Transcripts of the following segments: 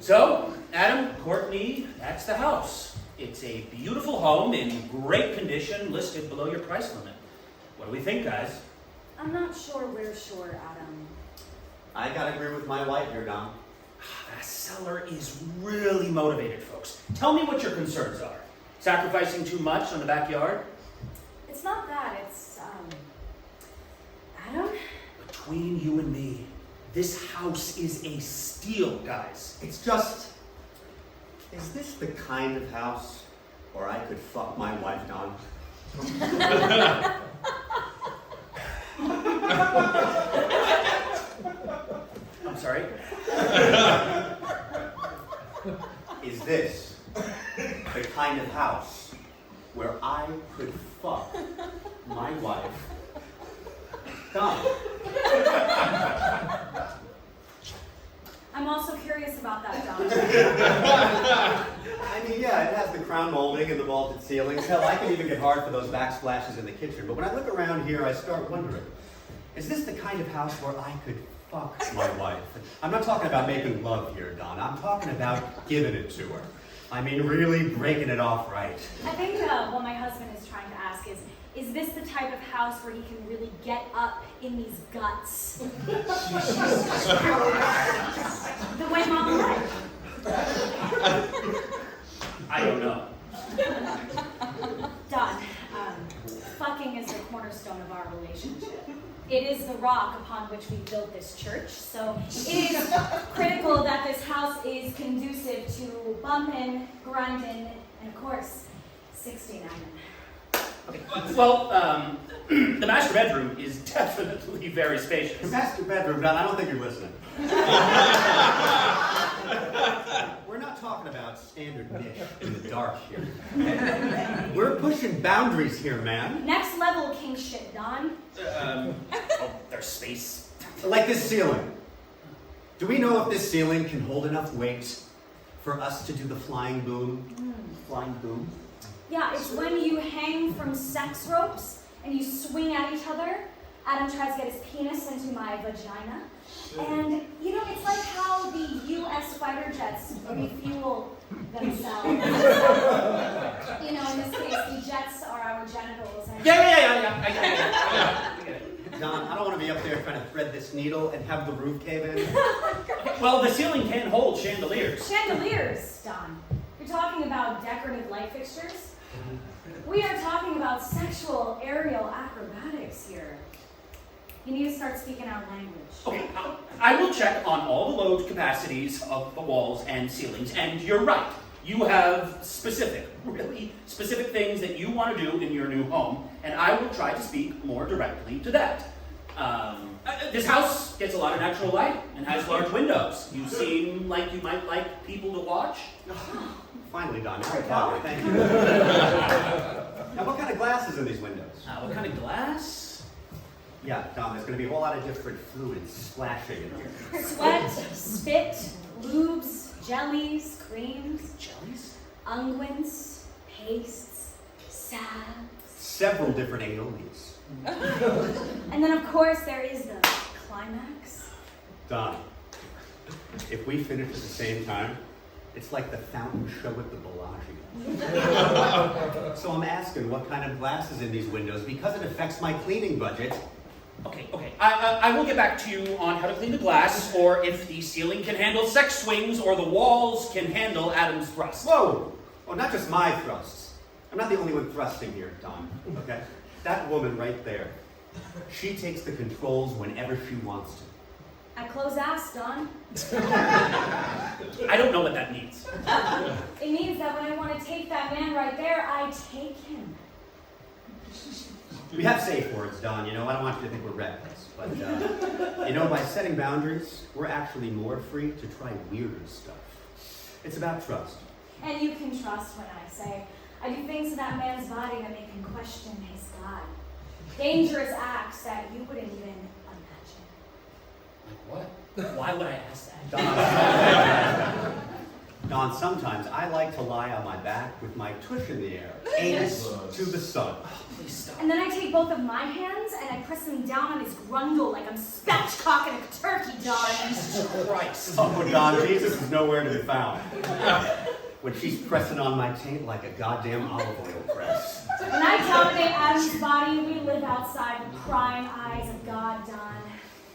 So, Adam, Courtney, that's the house. It's a beautiful home in great condition, listed below your price limit. What do we think, guys? I'm not sure we're sure, Adam. I gotta agree with my wife here, Dom. That seller is really motivated, folks. Tell me what your concerns are. Sacrificing too much on the backyard? It's not that, it's, Adam? Between you and me, this house is a steal, guys. It's just, is this the kind of house where I could fuck my wife, Don? I'm sorry? Is this the kind of house where I could fuck my wife, Don? I'm also curious about that, Don. I mean, yeah, it has the crown molding and the vaulted ceilings. Hell, I can even get hard for those backsplashes in the kitchen. But when I look around here, I start wondering, is this the kind of house where I could fuck my wife? I'm not talking about making love here, Don. I'm talking about giving it to her. I mean, really breaking it off right. I think what my husband is trying to ask is this the type of house where he can really get up in these guts? The way Mama liked. I don't know. Don, fucking is the cornerstone of our relationship. It is the rock upon which we built this church, so it is critical that this house is conducive to bumping, grinding, and of course, 69. Okay. Well, the master bedroom is definitely very spacious. The master bedroom, Don, I don't think you're listening. We're not talking about standard niche in the dark here. We're pushing boundaries here, man. Next level king shit, Don. There's space. Like this ceiling. Do we know if this ceiling can hold enough weight for us to do the flying boom? Flying boom? Yeah, it's when you hang from sex ropes and you swing at each other. Adam tries to get his penis into my vagina. And, you know, it's like how the U.S. fighter jets refuel themselves. You know, in this case, the jets are our genitals. And Yeah. I get it. Don, I don't want to be up there trying to thread this needle and have the roof cave in. Well, the ceiling can hold chandeliers. Chandeliers, Don. You're talking about decorative light fixtures? We are talking about sexual aerial acrobatics here. You need to start speaking our language. Okay, I will check on all the load capacities of the walls and ceilings, and you're right. You have really specific things that you want to do in your new home, and I will try to speak more directly to that. This house gets a lot of natural light and has large windows. You seem like you might like people to watch. Finally, Don, you're talking. Thank you. Now, what kind of glass is in these windows? What kind of glass? Yeah, Don, there's going to be a whole lot of different fluids splashing in here. Sweat, spit, lubes, jellies, creams, Jellies? unguents, pastes, salves. Several different aiolies. And then, of course, there is the climax. Don, if we finish at the same time, it's like the fountain show at the Bellagio. So I'm asking what kind of glass is in these windows because it affects my cleaning budget. Okay. I will get back to you on how to clean the glass, or if the ceiling can handle sex swings, or the walls can handle Adam's thrust. Whoa! Oh, not just my thrusts. I'm not the only one thrusting here, Don, okay? That woman right there, she takes the controls whenever she wants to. I close ass, Don. I don't know what that means. It means that when I want to take that man right there, I take him. We have safe words, Don, you know, I don't want you to think we're reckless. But, you know, by setting boundaries, we're actually more free to try weirder stuff. It's about trust. And you can trust when I say, I do things to that man's body that make him question his God. Dangerous acts that you wouldn't even imagine. Like what? Why would I ask that? Don, Don, sometimes I like to lie on my back with my tush in the air, anus to the sun. Please stop. And then I take both of my hands and I press them down on his grundle like I'm spatchcocking a turkey, Don. Jesus Christ. Oh, Don, Jesus is nowhere to be found. When she's pressing on my taint like a goddamn olive oil press. When I dominate Adam's body, we live outside the prying eyes of God, Don.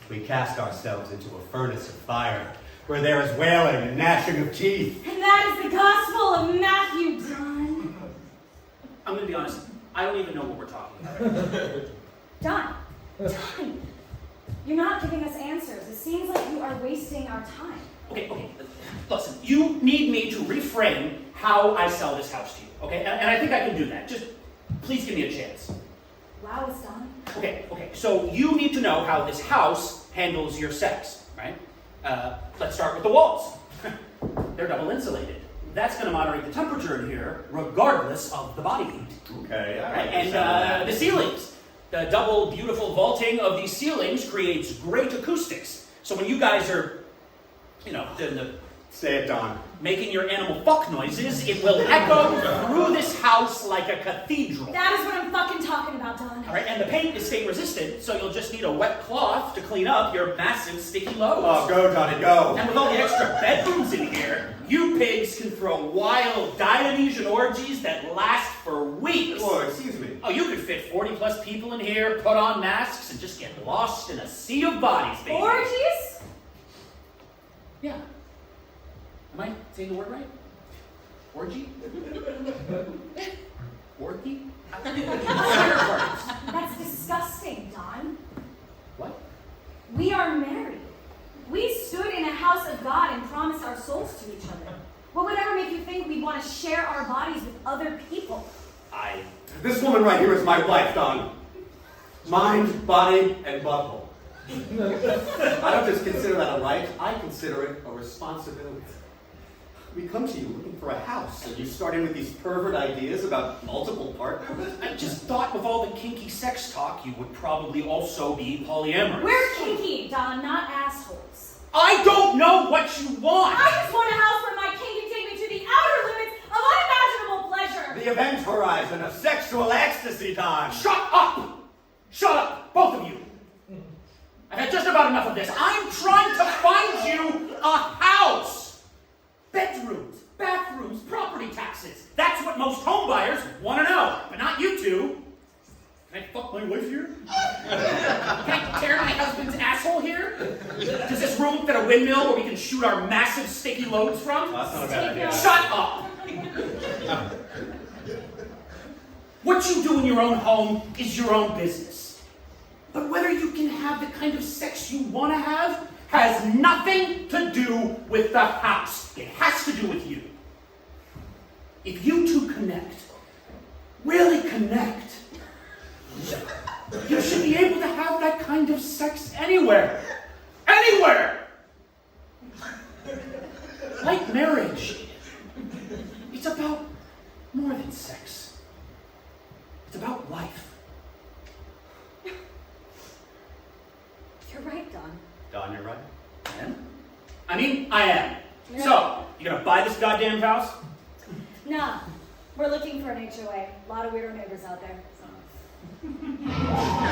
We cast ourselves into a furnace of fire, where there is wailing and gnashing of teeth. And that is the gospel of Matthew, Don. I'm going to be honest, I don't even know what we're talking about. Don, you're not giving us answers. It seems like you are wasting our time. Okay. Listen, you need me to reframe how I sell this house to you, okay? And I think I can do that. Just please give me a chance. Wow, it's Don. Okay. So you need to know how this house handles your sex, right? Let's start with the walls. They're double insulated. That's going to moderate the temperature in here, regardless of the body heat. Okay, all Right? right. And the ceilings. The double beautiful vaulting of these ceilings creates great acoustics. So when you guys are, doing Say it, Don. making your animal fuck noises, it will echo through this house like a cathedral. That is what I'm fucking talking about, Don. All right, and the paint is stain resistant, so you'll just need a wet cloth to clean up your massive sticky loads. Oh, go, Johnny, go. And with all the extra bedrooms in here, you pigs can throw wild Dionysian orgies that last for weeks. Oh, excuse me. Oh, you could fit 40 plus people in here, put on masks, and just get lost in a sea of bodies, baby. Orgies? Yeah. Am I saying the word right? Orgy? Orgy? That's disgusting, Don. What? We are married. We stood in a house of God and promised our souls to each other. What would ever make you think we'd want to share our bodies with other people? This woman right here is my wife, Don. Mind, body, and butthole. I don't just consider that a right, I consider it a responsibility. We come to you looking for a house, and you start in with these pervert ideas about multiple partners? I just thought with all the kinky sex talk, you would probably also be polyamorous. We're kinky, Don, not assholes. I don't know what you want! I just want a house where my king can take me to the outer limits of unimaginable pleasure. The event horizon of sexual ecstasy, Don. Shut up! Shut up, both of you! I've had just about enough of this. I'm trying to find you a house! Bedrooms, bathrooms, property taxes. That's what most homebuyers want to know, but not you two. Can I fuck my wife here? Can I tear my husband's asshole here? Does this room fit a windmill where we can shoot our massive sticky loads from? That's not a bad idea. Shut up! What you do in your own home is your own business. But whether you can have the kind of sex you want to have has nothing to do with the house. It has to do with you. If you two connect, really connect, you should be able to have that kind of sex anywhere. Anywhere! Like marriage. It's about more than sex. It's about life. You're right, Don. Don, you're right. I am. Yeah. So, you gonna buy this goddamn house? Nah, we're looking for an HOA. A lot of weirdo neighbors out there. So.